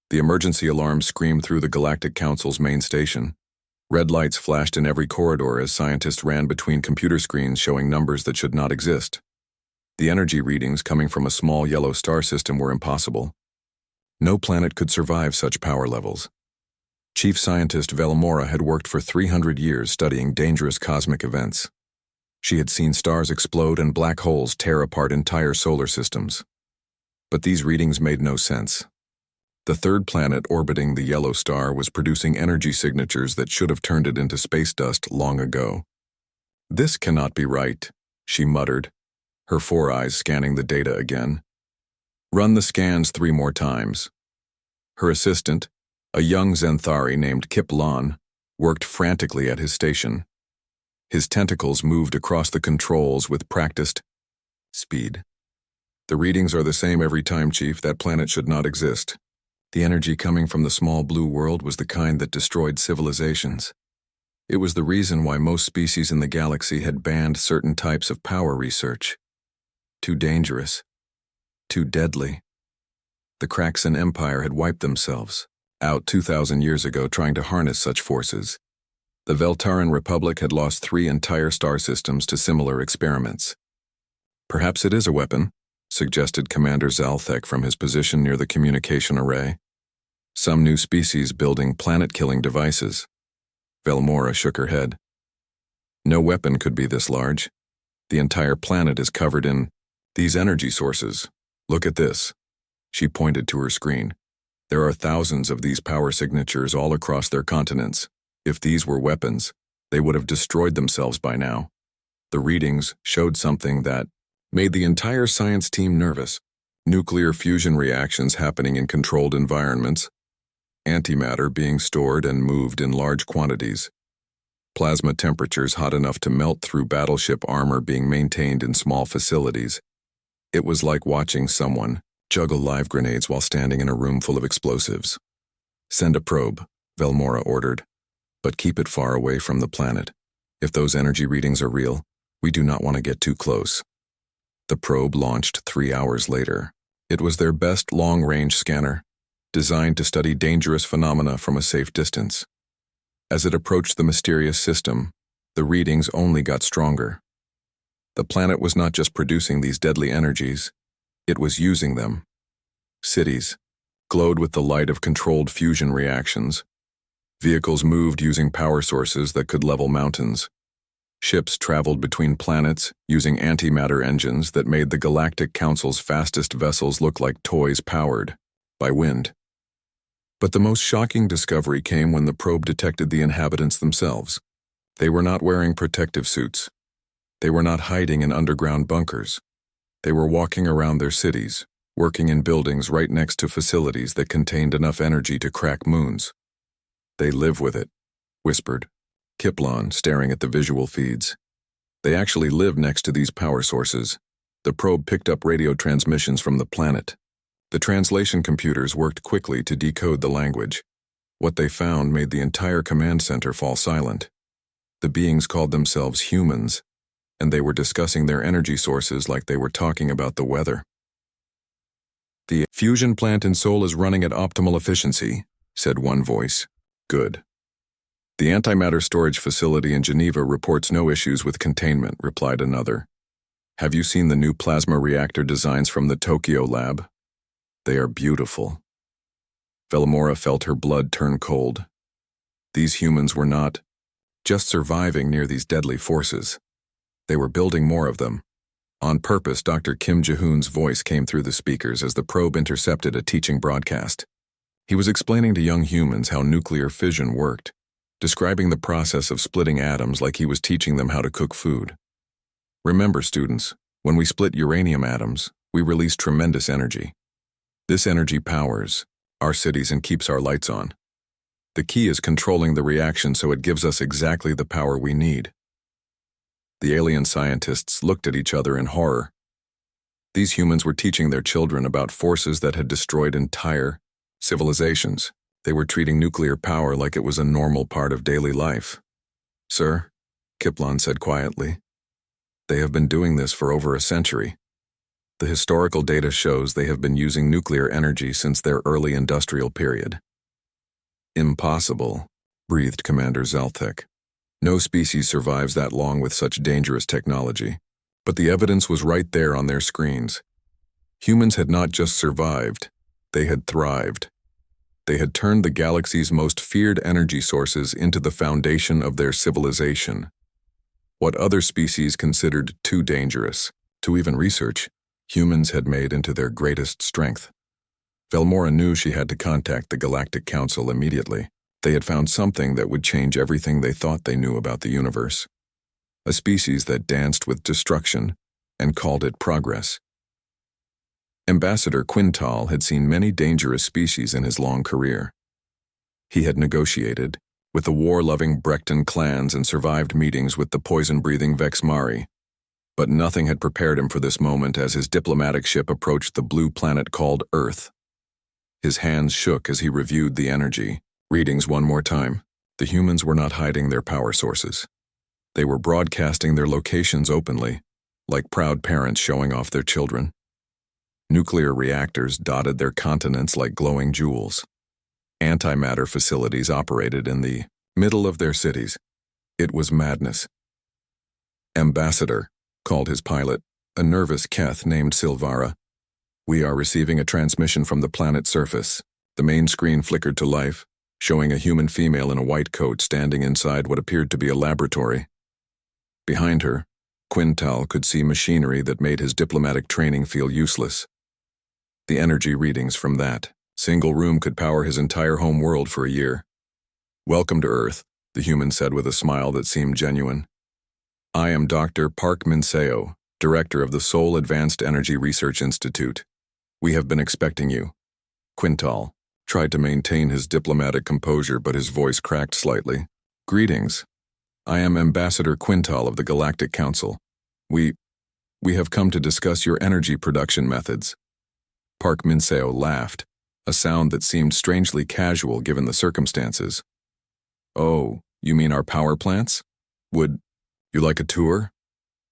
The emergency alarm screamed through the Galactic Council's main station. Red lights flashed in every corridor as scientists ran between computer screens showing numbers that should not exist. The energy readings coming from a small yellow star system were impossible. No planet could survive such power levels. Chief Scientist Velmora had worked for 300 years studying dangerous cosmic events. She had seen stars explode and black holes tear apart entire solar systems. But these readings made no sense. The third planet orbiting the yellow star was producing energy signatures that should have turned it into space dust long ago. "This cannot be right," she muttered, her four eyes scanning the data again. "Run the scans 3 more times." Her assistant, a young Zenthari named Kip Lon, worked frantically at his station. His tentacles moved across the controls with practiced speed. "The readings are the same every time, Chief. That planet should not exist." The energy coming from the small blue world was the kind that destroyed civilizations. It was the reason why most species in the galaxy had banned certain types of power research. Too dangerous. Too deadly. The Kraxan Empire had wiped themselves out 2,000 years ago trying to harness such forces. The Veltaran Republic had lost 3 entire star systems to similar experiments. "Perhaps it is a weapon," suggested Commander Zalthek from his position near the communication array. "Some new species building planet-killing devices." Velmora shook her head. "No weapon could be this large. The entire planet is covered in these energy sources. Look at this." She pointed to her screen. "There are thousands of these power signatures all across their continents. If these were weapons, they would have destroyed themselves by now." The readings showed something that made the entire science team nervous. Nuclear fusion reactions happening in controlled environments, antimatter being stored and moved in large quantities, plasma temperatures hot enough to melt through battleship armor being maintained in small facilities. It was like watching someone juggle live grenades while standing in a room full of explosives. "Send a probe," Velmora ordered, "but keep it far away from the planet. If those energy readings are real, we do not want to get too close." The probe launched 3 hours later. It was their best long-range scanner, designed to study dangerous phenomena from a safe distance. As it approached the mysterious system, the readings only got stronger. The planet was not just producing these deadly energies, it was using them. Cities glowed with the light of controlled fusion reactions. Vehicles moved using power sources that could level mountains. Ships traveled between planets using antimatter engines that made the Galactic Council's fastest vessels look like toys powered by wind. But the most shocking discovery came when the probe detected the inhabitants themselves. They were not wearing protective suits. They were not hiding in underground bunkers. They were walking around their cities, working in buildings right next to facilities that contained enough energy to crack moons. "They live with it," whispered Kiplon, staring at the visual feeds. "They actually live next to these power sources." The probe picked up radio transmissions from the planet. The translation computers worked quickly to decode the language. What they found made the entire command center fall silent. The beings called themselves humans, and they were discussing their energy sources like they were talking about the weather. "The fusion plant in Seoul is running at optimal efficiency," said one voice. "Good." "The antimatter storage facility in Geneva reports no issues with containment," replied another. "Have you seen the new plasma reactor designs from the Tokyo lab? They are beautiful." Velmora felt her blood turn cold. These humans were not just surviving near these deadly forces. They were building more of them. On purpose, Dr. Kim Ji-hoon's voice came through the speakers as the probe intercepted a teaching broadcast. He was explaining to young humans how nuclear fission worked, describing the process of splitting atoms like he was teaching them how to cook food. "Remember, students, when we split uranium atoms, we release tremendous energy. This energy powers our cities and keeps our lights on. The key is controlling the reaction so it gives us exactly the power we need." The alien scientists looked at each other in horror. These humans were teaching their children about forces that had destroyed entire civilizations. They were treating nuclear power like it was a normal part of daily life. "Sir," Kiplon said quietly, "they have been doing this for over a century. The historical data shows they have been using nuclear energy since their early industrial period. Impossible, breathed Commander Zalthek. No species survives that long with such dangerous technology. But the evidence was right there on their screens. Humans had not just survived, they had thrived. They had turned the galaxy's most feared energy sources into the foundation of their civilization. What other species considered too dangerous to even research, humans had made into their greatest strength. Velmora knew she had to contact the Galactic Council immediately. They had found something that would change everything they thought they knew about the universe. A species that danced with destruction and called it progress. Ambassador Quintal had seen many dangerous species in his long career. He had negotiated with the war-loving Brekton clans and survived meetings with the poison-breathing Vexmari, but nothing had prepared him for this moment as his diplomatic ship approached the blue planet called Earth. His hands shook as he reviewed the energy readings one more time. The humans were not hiding their power sources. They were broadcasting their locations openly, like proud parents showing off their children. Nuclear reactors dotted their continents like glowing jewels. Antimatter facilities operated in the middle of their cities. It was madness. Ambassador, called his pilot, a nervous Keth named Silvara. We are receiving a transmission from the planet's surface. The main screen flickered to life, showing a human female in a white coat standing inside what appeared to be a laboratory. Behind her, Quintal could see machinery that made his diplomatic training feel useless. The energy readings from that single room could power his entire home world for a year. Welcome to Earth, the human said with a smile that seemed genuine. I am Dr. Park Minseo, director of the Seoul Advanced Energy Research Institute. We have been expecting you. Quintal tried to maintain his diplomatic composure, but his voice cracked slightly. Greetings. I am Ambassador Quintal of the Galactic Council. We have come to discuss your energy production methods. Park Minseo laughed, a sound that seemed strangely casual given the circumstances. Oh, you mean our power plants? Would you like a tour?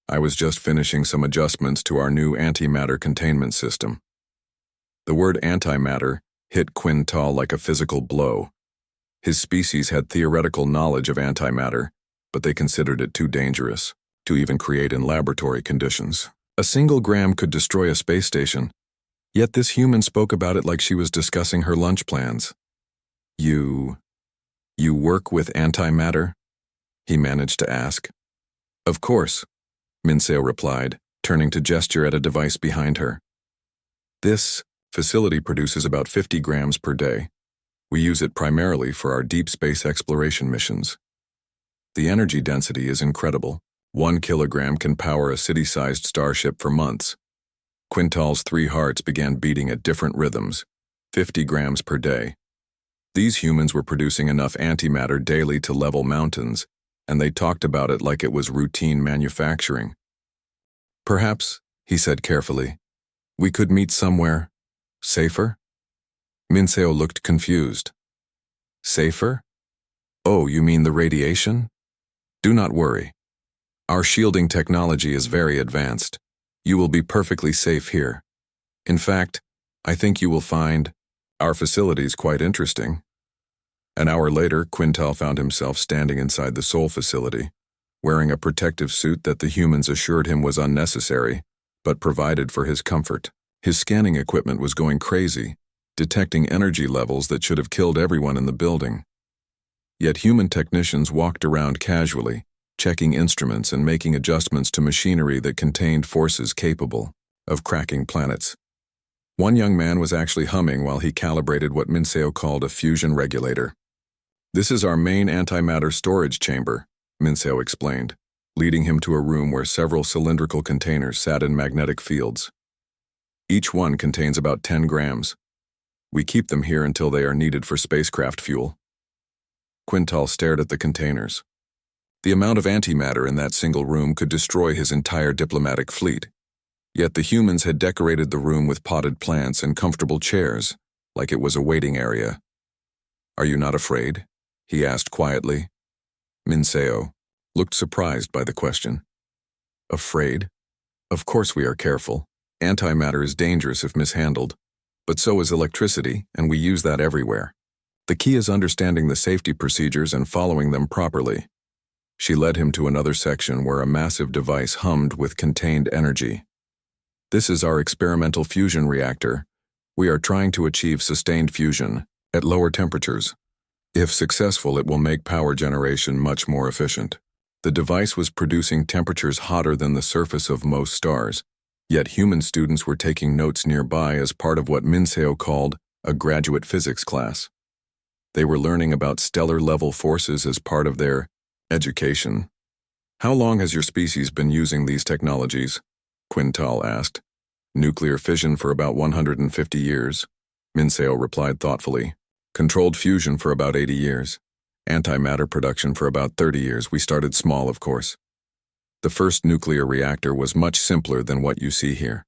I was just finishing some adjustments to our new antimatter containment system. The word antimatter hit Quintal like a physical blow. His species had theoretical knowledge of antimatter, but they considered it too dangerous to even create in laboratory conditions. A single gram could destroy a space station, yet this human spoke about it like she was discussing her lunch plans. You work with antimatter? He managed to ask. Of course, Minseo replied, turning to gesture at a device behind her. This facility produces about 50 grams per day. We use it primarily for our deep space exploration missions. The energy density is incredible. 1 kilogram can power a city-sized starship for months. Quintal's 3 hearts began beating at different rhythms, 50 grams per day. These humans were producing enough antimatter daily to level mountains, and they talked about it like it was routine manufacturing. Perhaps, he said carefully, we could meet somewhere safer? Minseo looked confused. Safer? Oh, you mean the radiation? Do not worry. Our shielding technology is very advanced. You will be perfectly safe here. In fact, I think you will find our facilities quite interesting. An hour later, Quintal found himself standing inside the Seoul facility, wearing a protective suit that the humans assured him was unnecessary, but provided for his comfort. His scanning equipment was going crazy, detecting energy levels that should have killed everyone in the building. Yet human technicians walked around casually, checking instruments and making adjustments to machinery that contained forces capable of cracking planets. One young man was actually humming while he calibrated what Minseo called a fusion regulator. This is our main antimatter storage chamber, Minseo explained, leading him to a room where several cylindrical containers sat in magnetic fields. Each one contains about 10 grams. We keep them here until they are needed for spacecraft fuel. Quintal stared at the containers. The amount of antimatter in that single room could destroy his entire diplomatic fleet. Yet the humans had decorated the room with potted plants and comfortable chairs, like it was a waiting area. Are you not afraid? He asked quietly. Minseo looked surprised by the question. Afraid? Of course we are careful. Antimatter is dangerous if mishandled, but so is electricity, and we use that everywhere. The key is understanding the safety procedures and following them properly. She led him to another section where a massive device hummed with contained energy. This is our experimental fusion reactor. We are trying to achieve sustained fusion at lower temperatures. If successful, it will make power generation much more efficient. The device was producing temperatures hotter than the surface of most stars, yet human students were taking notes nearby as part of what Minseo called a graduate physics class. They were learning about stellar-level forces as part of their education. How long has your species been using these technologies? Quintal asked. Nuclear fission for about 150 years. Minseo replied thoughtfully. Controlled fusion for about 80 years. Antimatter production for about 30 years. We started small, of course. The first nuclear reactor was much simpler than what you see here.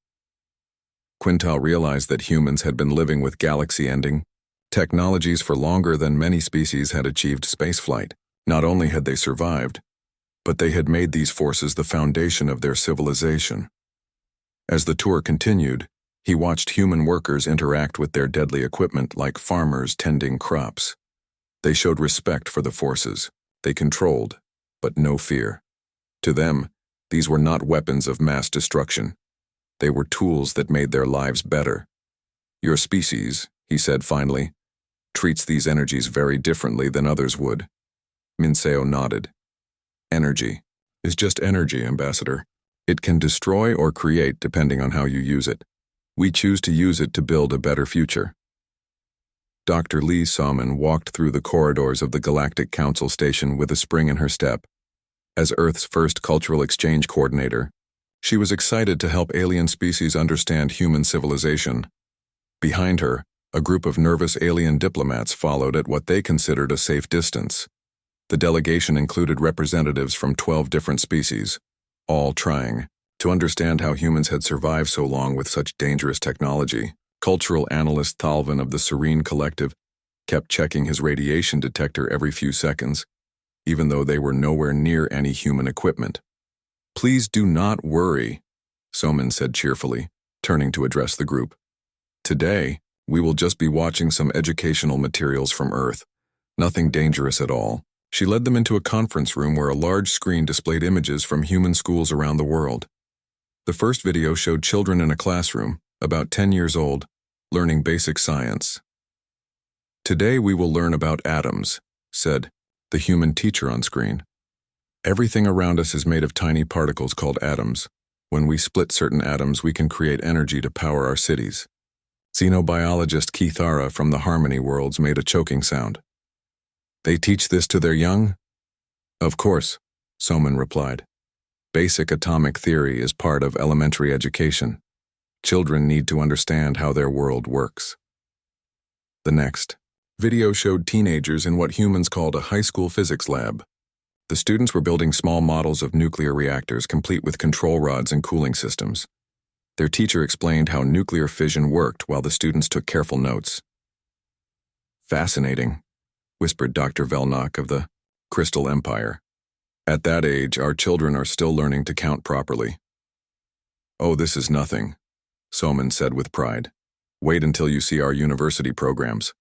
Quintal realized that humans had been living with galaxy-ending technologies for longer than many species had achieved spaceflight. Not only had they survived, but they had made these forces the foundation of their civilization. As the tour continued, he watched human workers interact with their deadly equipment like farmers tending crops. They showed respect for the forces. They controlled, but no fear. To them, these were not weapons of mass destruction. They were tools that made their lives better. Your species, he said finally, treats these energies very differently than others would. Minseo nodded. Energy is just energy, Ambassador. It can destroy or create depending on how you use it. We choose to use it to build a better future. Dr. Lee Salmon walked through the corridors of the Galactic Council station with a spring in her step. As Earth's first cultural exchange coordinator, she was excited to help alien species understand human civilization. Behind her, a group of nervous alien diplomats followed at what they considered a safe distance. The delegation included representatives from 12 different species, all trying to understand how humans had survived so long with such dangerous technology. Cultural analyst Thalvin of the Serene Collective kept checking his radiation detector every few seconds, even though they were nowhere near any human equipment. Please do not worry, Soman said cheerfully, turning to address the group. Today, we will just be watching some educational materials from Earth. Nothing dangerous at all. She led them into a conference room where a large screen displayed images from human schools around the world. The first video showed children in a classroom, about 10 years old, learning basic science. Today we will learn about atoms, said the human teacher on screen. Everything around us is made of tiny particles called atoms. When we split certain atoms, we can create energy to power our cities. Xenobiologist Keithara from the Harmony Worlds made a choking sound. They teach this to their young? Of course, Soman replied. Basic atomic theory is part of elementary education. Children need to understand how their world works. The next video showed teenagers in what humans called a high school physics lab. The students were building small models of nuclear reactors complete with control rods and cooling systems. Their teacher explained how nuclear fission worked while the students took careful notes. Fascinating, whispered Dr. Velnock of the Crystal Empire. At that age, our children are still learning to count properly. Oh, this is nothing, Soman said with pride. Wait until you see our university programs.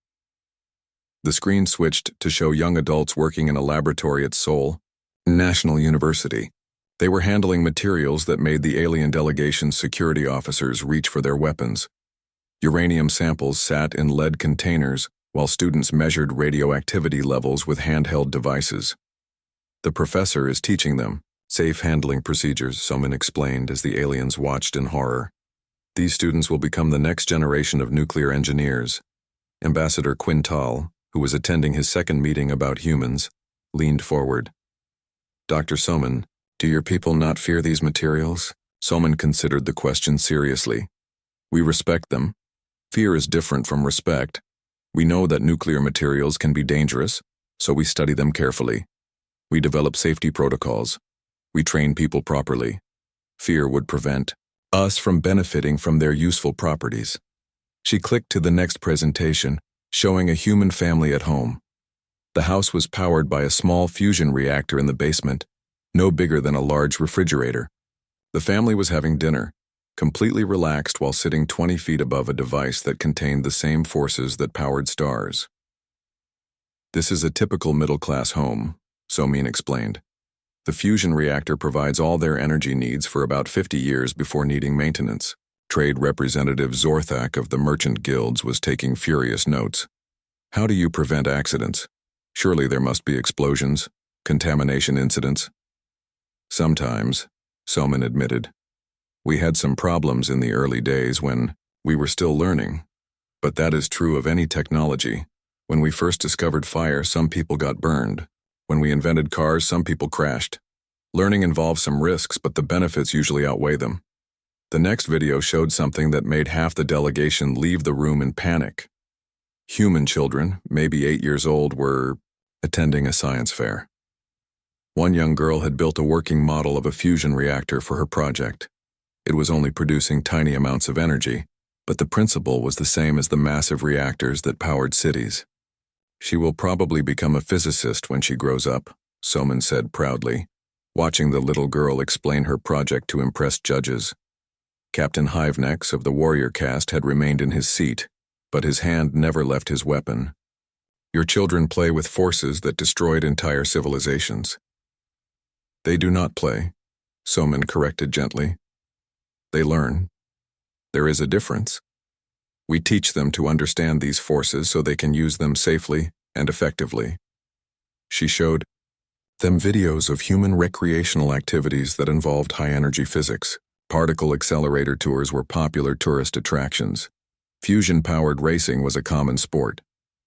The screen switched to show young adults working in a laboratory at Seoul National University. They were handling materials that made the alien delegation's security officers reach for their weapons. Uranium samples sat in lead containers while students measured radioactivity levels with handheld devices. The professor is teaching them safe handling procedures, Soman explained as the aliens watched in horror. These students will become the next generation of nuclear engineers. Ambassador Quintal, who was attending his second meeting about humans, leaned forward. Dr. Soman, do your people not fear these materials? Soman considered the question seriously. We respect them. Fear is different from respect. We know that nuclear materials can be dangerous, so we study them carefully. We develop safety protocols. We train people properly. Fear would prevent us from benefiting from their useful properties. She clicked to the next presentation, showing a human family at home. The house was powered by a small fusion reactor in the basement, no bigger than a large refrigerator. The family was having dinner, completely relaxed while sitting 20 feet above a device that contained the same forces that powered stars. This is a typical middle-class home, Somin explained. The fusion reactor provides all their energy needs for about 50 years before needing maintenance. Trade Representative Zorthak of the Merchant Guilds was taking furious notes. How do you prevent accidents? Surely there must be explosions, contamination incidents. Sometimes, Somin admitted. We had some problems in the early days when we were still learning. But that is true of any technology. When we first discovered fire, some people got burned. When we invented cars, some people crashed. Learning involves some risks, but the benefits usually outweigh them. The next video showed something that made half the delegation leave the room in panic. Human children, maybe 8 years old, were attending a science fair. One young girl had built a working model of a fusion reactor for her project. It was only producing tiny amounts of energy, but the principle was the same as the massive reactors that powered cities. She will probably become a physicist when she grows up, Somin said proudly, watching the little girl explain her project to impressed judges. Captain Hivenecks of the warrior caste had remained in his seat, but his hand never left his weapon. Your children play with forces that destroyed entire civilizations. They do not play, Somin corrected gently. They learn. There is a difference. We teach them to understand these forces so they can use them safely and effectively. She showed them videos of human recreational activities that involved high-energy physics. Particle accelerator tours were popular tourist attractions. Fusion-powered racing was a common sport.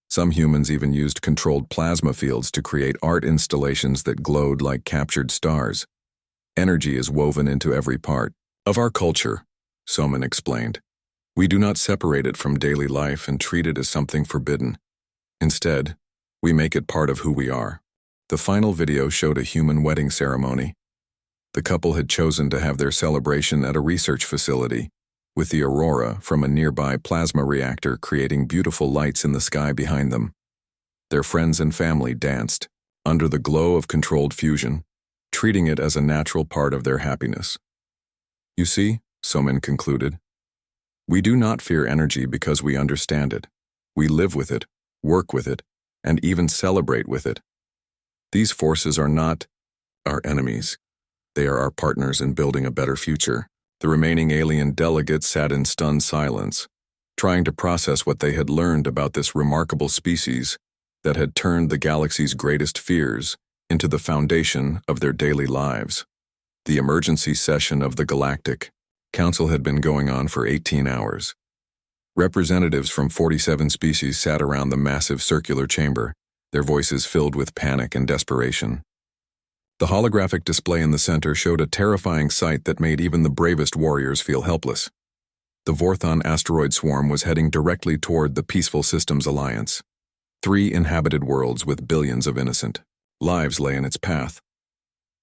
Some humans even used controlled plasma fields to create art installations that glowed like captured stars. Energy is woven into every part of our culture, Somin explained. We do not separate it from daily life and treat it as something forbidden. Instead, we make it part of who we are. The final video showed a human wedding ceremony. The couple had chosen to have their celebration at a research facility, with the aurora from a nearby plasma reactor creating beautiful lights in the sky behind them. Their friends and family danced, under the glow of controlled fusion, treating it as a natural part of their happiness. You see, Somin concluded, we do not fear energy because we understand it. We live with it, work with it, and even celebrate with it. These forces are not our enemies. They are our partners in building a better future. The remaining alien delegates sat in stunned silence, trying to process what they had learned about this remarkable species that had turned the galaxy's greatest fears into the foundation of their daily lives. The emergency session of the Galactic Council had been going on for 18 hours. Representatives from 47 species sat around the massive circular chamber, their voices filled with panic and desperation. The holographic display in the center showed a terrifying sight that made even the bravest warriors feel helpless. The Vorthon asteroid swarm was heading directly toward the Peaceful Systems Alliance. 3 inhabited worlds with billions of innocent lives lay in its path.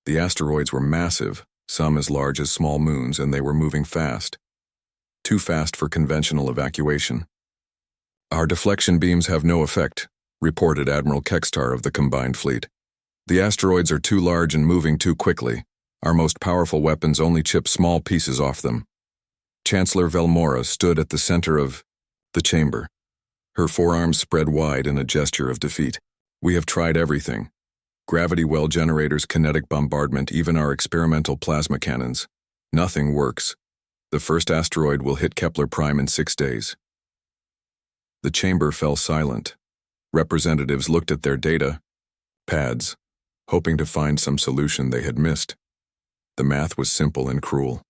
The asteroids were massive, some as large as small moons, and they were moving fast. Too fast for conventional evacuation. Our deflection beams have no effect, reported Admiral Kekstar of the Combined Fleet. The asteroids are too large and moving too quickly. Our most powerful weapons only chip small pieces off them. Chancellor Velmora stood at the center of the chamber, her forearms spread wide in a gesture of defeat. We have tried everything. Gravity well generators, kinetic bombardment, even our experimental plasma cannons. Nothing works. The first asteroid will hit Kepler Prime in 6 days. The chamber fell silent. Representatives looked at their data pads, hoping to find some solution they had missed. The math was simple and cruel.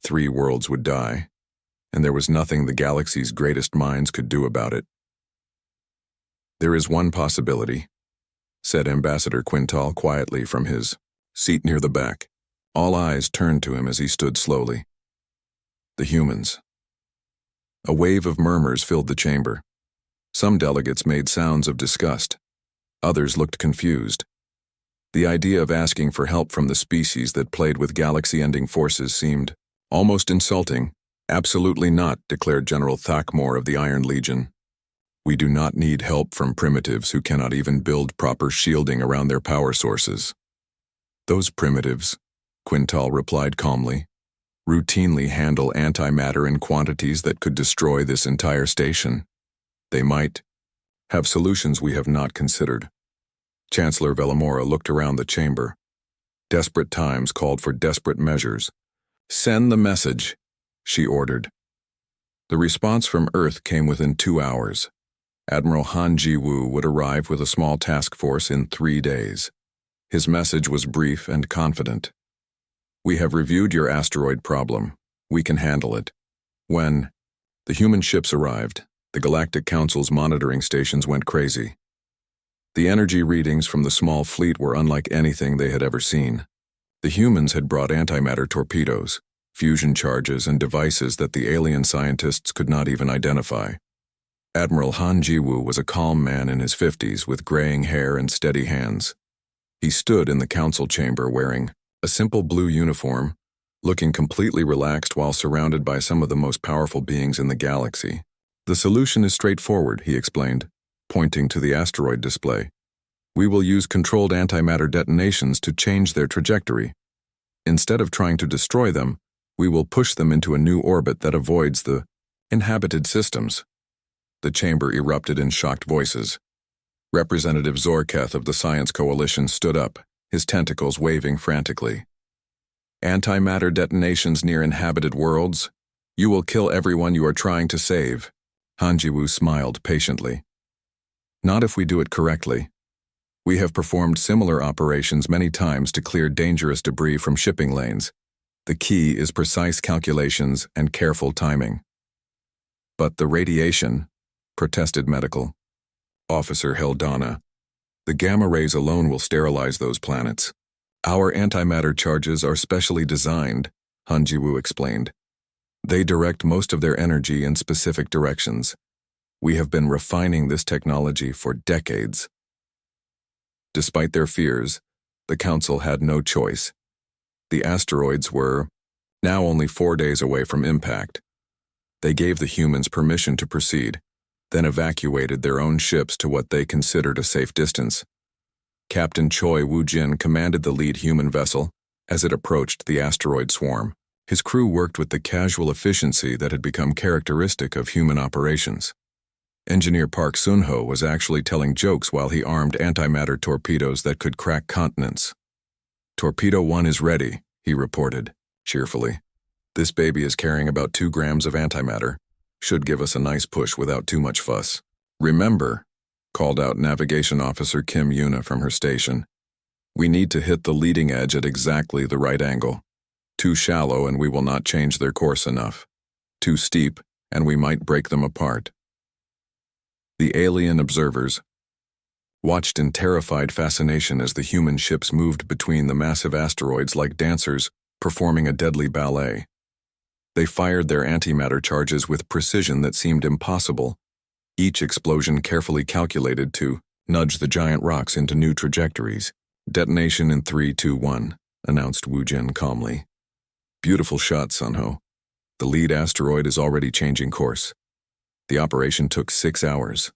3 worlds would die, and there was nothing the galaxy's greatest minds could do about it. There is one possibility, said Ambassador Quintal quietly from his seat near the back. All eyes turned to him as he stood slowly. The humans. A wave of murmurs filled the chamber. Some delegates made sounds of disgust. Others looked confused. The idea of asking for help from the species that played with galaxy-ending forces seemed almost insulting. Absolutely not, declared General Thakmor of the Iron Legion. We do not need help from primitives who cannot even build proper shielding around their power sources. Those primitives, Quintal replied calmly, routinely handle antimatter in quantities that could destroy this entire station. They might have solutions we have not considered. Chancellor Vellamora looked around the chamber. Desperate times called for desperate measures. "Send the message," she ordered. The response from Earth came within 2 hours. Admiral Han Ji-woo would arrive with a small task force in 3 days. His message was brief and confident. "We have reviewed your asteroid problem. We can handle it." When the human ships arrived, the Galactic Council's monitoring stations went crazy. The energy readings from the small fleet were unlike anything they had ever seen. The humans had brought antimatter torpedoes, fusion charges, and devices that the alien scientists could not even identify. Admiral Han Ji-woo was a calm man in his 50s with graying hair and steady hands. He stood in the council chamber wearing a simple blue uniform, looking completely relaxed while surrounded by some of the most powerful beings in the galaxy. "The solution is straightforward," he explained, pointing to the asteroid display. "We will use controlled antimatter detonations to change their trajectory. Instead of trying to destroy them, we will push them into a new orbit that avoids the inhabited systems." The chamber erupted in shocked voices. Representative Zorketh of the Science Coalition stood up, his tentacles waving frantically. "Antimatter detonations near inhabited worlds? You will kill everyone you are trying to save." Han Ji-woo smiled patiently. "Not if we do it correctly. We have performed similar operations many times to clear dangerous debris from shipping lanes. The key is precise calculations and careful timing." "But the radiation," protested Medical Officer Heldana. "The gamma rays alone will sterilize those planets." "Our antimatter charges are specially designed," Han Ji-woo explained. "They direct most of their energy in specific directions. We have been refining this technology for decades." Despite their fears, the Council had no choice. The asteroids were now only 4 days away from impact. They gave the humans permission to proceed, then evacuated their own ships to what they considered a safe distance. Captain Choi Woo-jin commanded the lead human vessel as it approached the asteroid swarm. His crew worked with the casual efficiency that had become characteristic of human operations. Engineer Park Sun-ho was actually telling jokes while he armed antimatter torpedoes that could crack continents. "Torpedo 1 is ready," he reported, cheerfully. "This baby is carrying about 2 grams of antimatter. Should give us a nice push without too much fuss." "Remember," called out Navigation Officer Kim Yuna from her station, "we need to hit the leading edge at exactly the right angle. Too shallow and we will not change their course enough. Too steep and we might break them apart." The alien observers watched in terrified fascination as the human ships moved between the massive asteroids like dancers performing a deadly ballet. They fired their antimatter charges with precision that seemed impossible, each explosion carefully calculated to nudge the giant rocks into new trajectories. "Detonation in 3, 2, 1, announced Woo-jin calmly. "Beautiful shot, Sun-ho. The lead asteroid is already changing course." The operation took 6 hours.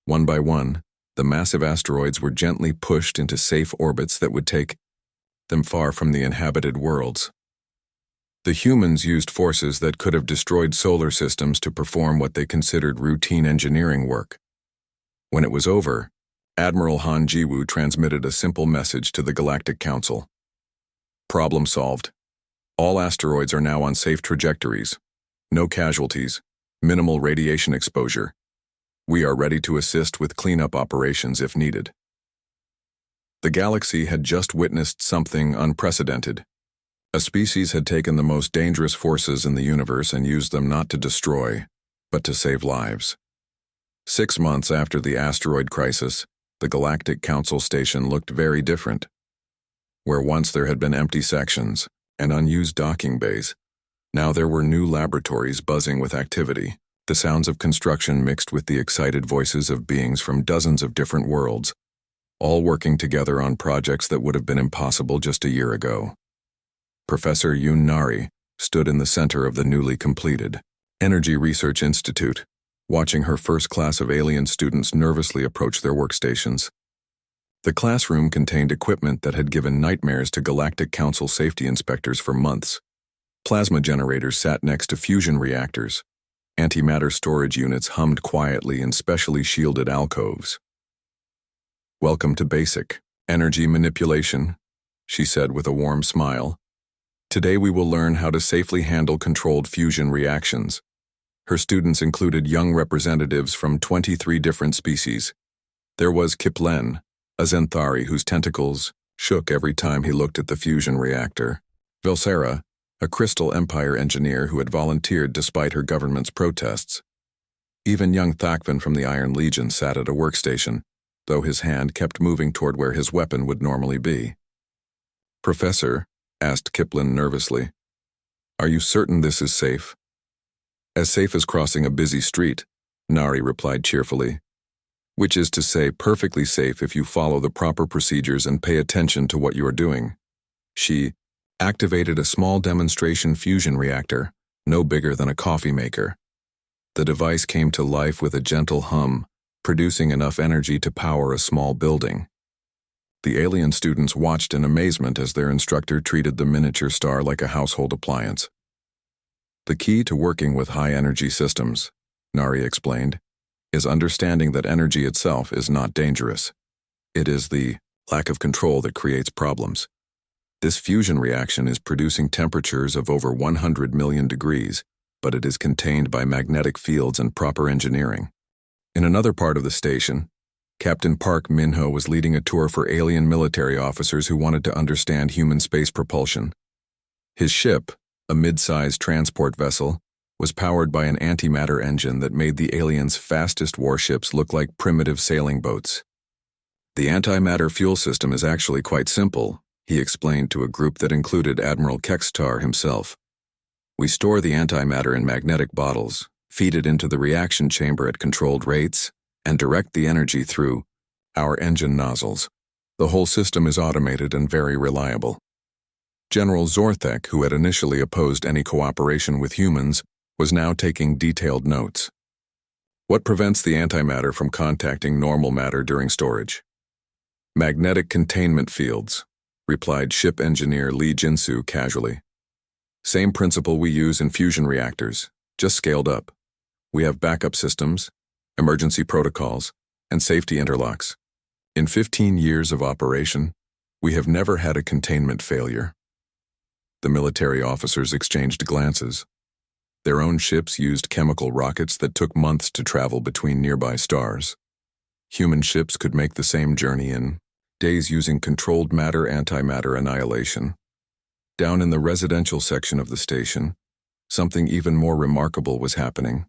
One by one, the massive asteroids were gently pushed into safe orbits that would take them far from the inhabited worlds. The humans used forces that could have destroyed solar systems to perform what they considered routine engineering work. When it was over, Admiral Han Ji-woo transmitted a simple message to the Galactic Council. "Problem solved. All asteroids are now on safe trajectories. No casualties. Minimal radiation exposure. We are ready to assist with cleanup operations if needed." The galaxy had just witnessed something unprecedented. A species had taken the most dangerous forces in the universe and used them not to destroy, but to save lives. 6 months after the asteroid crisis, the Galactic Council station looked very different. Where once there had been empty sections and unused docking bays, now there were new laboratories buzzing with activity, the sounds of construction mixed with the excited voices of beings from dozens of different worlds, all working together on projects that would have been impossible just a year ago. Professor Yoon Nari stood in the center of the newly completed Energy Research Institute, watching her first class of alien students nervously approach their workstations. The classroom contained equipment that had given nightmares to Galactic Council safety inspectors for months. Plasma generators sat next to fusion reactors. Antimatter storage units hummed quietly in specially shielded alcoves. "Welcome to basic energy manipulation," she said with a warm smile. "Today we will learn how to safely handle controlled fusion reactions." Her students included young representatives from 23 different species. There was Kiplen, a Zenthari whose tentacles shook every time he looked at the fusion reactor. Vilsera, a Crystal Empire engineer who had volunteered despite her government's protests. Even young Thakvan from the Iron Legion sat at a workstation, though his hand kept moving toward where his weapon would normally be. "Professor," asked Kiplen nervously, "are you certain this is safe?" "As safe as crossing a busy street," Nari replied cheerfully. "Which is to say, perfectly safe if you follow the proper procedures and pay attention to what you are doing." She activated a small demonstration fusion reactor, no bigger than a coffee maker. The device came to life with a gentle hum, producing enough energy to power a small building. The alien students watched in amazement as their instructor treated the miniature star like a household appliance. "The key to working with high-energy systems," Nari explained, "is understanding that energy itself is not dangerous. It is the lack of control that creates problems. This fusion reaction is producing temperatures of over 100 million degrees, but it is contained by magnetic fields and proper engineering." In another part of the station, Captain Park Minho was leading a tour for alien military officers who wanted to understand human space propulsion. His ship, a mid-sized transport vessel, was powered by an antimatter engine that made the aliens' fastest warships look like primitive sailing boats. "The antimatter fuel system is actually quite simple," he explained to a group that included Admiral Kextar himself. "We store the antimatter in magnetic bottles, feed it into the reaction chamber at controlled rates, and direct the energy through our engine nozzles. The whole system is automated and very reliable." General Zorthek, who had initially opposed any cooperation with humans, was now taking detailed notes. "What prevents the antimatter from contacting normal matter during storage?" "Magnetic containment fields," replied ship engineer Lee Jinsu casually. "Same principle we use in fusion reactors, just scaled up. We have backup systems, emergency protocols, and safety interlocks. In 15 years of operation, we have never had a containment failure." The military officers exchanged glances. Their own ships used chemical rockets that took months to travel between nearby stars. Human ships could make the same journey in days using controlled matter-antimatter annihilation. Down in the residential section of the station, something even more remarkable was happening.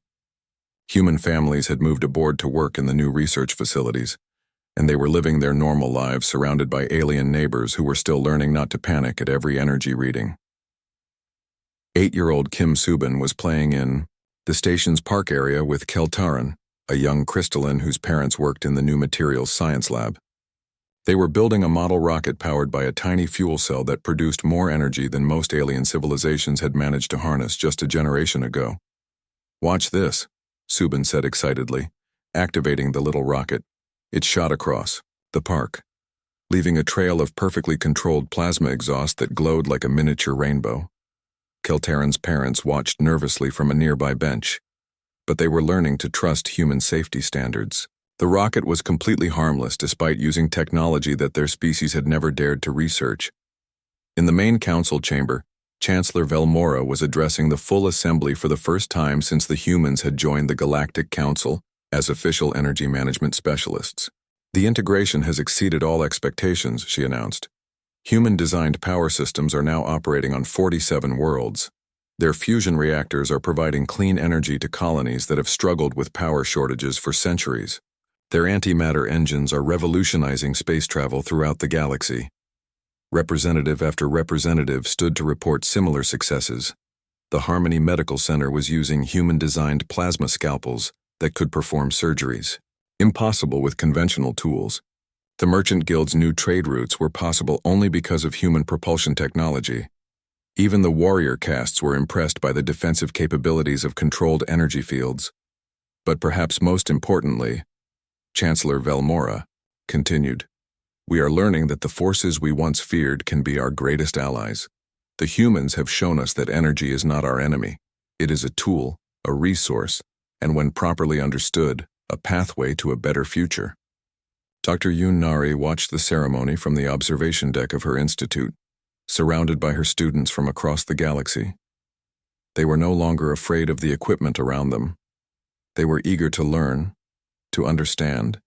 Human families had moved aboard to work in the new research facilities, and they were living their normal lives surrounded by alien neighbors who were still learning not to panic at every energy reading. 8-year-old Kim Subin was playing in the station's park area with Keltaran, a young crystalline whose parents worked in the new materials science lab. They were building a model rocket powered by a tiny fuel cell that produced more energy than most alien civilizations had managed to harness just a generation ago. "Watch this," Subin said excitedly, activating the little rocket. It shot across the park, leaving a trail of perfectly controlled plasma exhaust that glowed like a miniature rainbow. Keltaran's parents watched nervously from a nearby bench, but they were learning to trust human safety standards. The rocket was completely harmless despite using technology that their species had never dared to research. In the main council chamber, Chancellor Velmora was addressing the full assembly for the first time since the humans had joined the Galactic Council as official energy management specialists. "The integration has exceeded all expectations," she announced. "Human-designed power systems are now operating on 47 worlds. Their fusion reactors are providing clean energy to colonies that have struggled with power shortages for centuries. Their antimatter engines are revolutionizing space travel throughout the galaxy." Representative after representative stood to report similar successes. The Harmony Medical Center was using human-designed plasma scalpels that could perform surgeries, impossible with conventional tools. The Merchant Guild's new trade routes were possible only because of human propulsion technology. Even the warrior castes were impressed by the defensive capabilities of controlled energy fields. But perhaps most importantly, Chancellor Velmora continued, "We are learning that the forces we once feared can be our greatest allies. The humans have shown us that energy is not our enemy. It is a tool, a resource, and when properly understood, a pathway to a better future. Dr. Yoon Nari watched the ceremony from the observation deck of her institute, surrounded by her students from across the galaxy. They were no longer afraid of the equipment around them. They were eager to learn, to understand,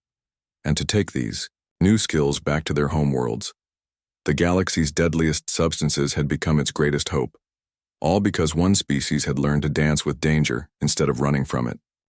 and to take these new skills back to their homeworlds. The galaxy's deadliest substances had become its greatest hope, all because one species had learned to dance with danger instead of running from it.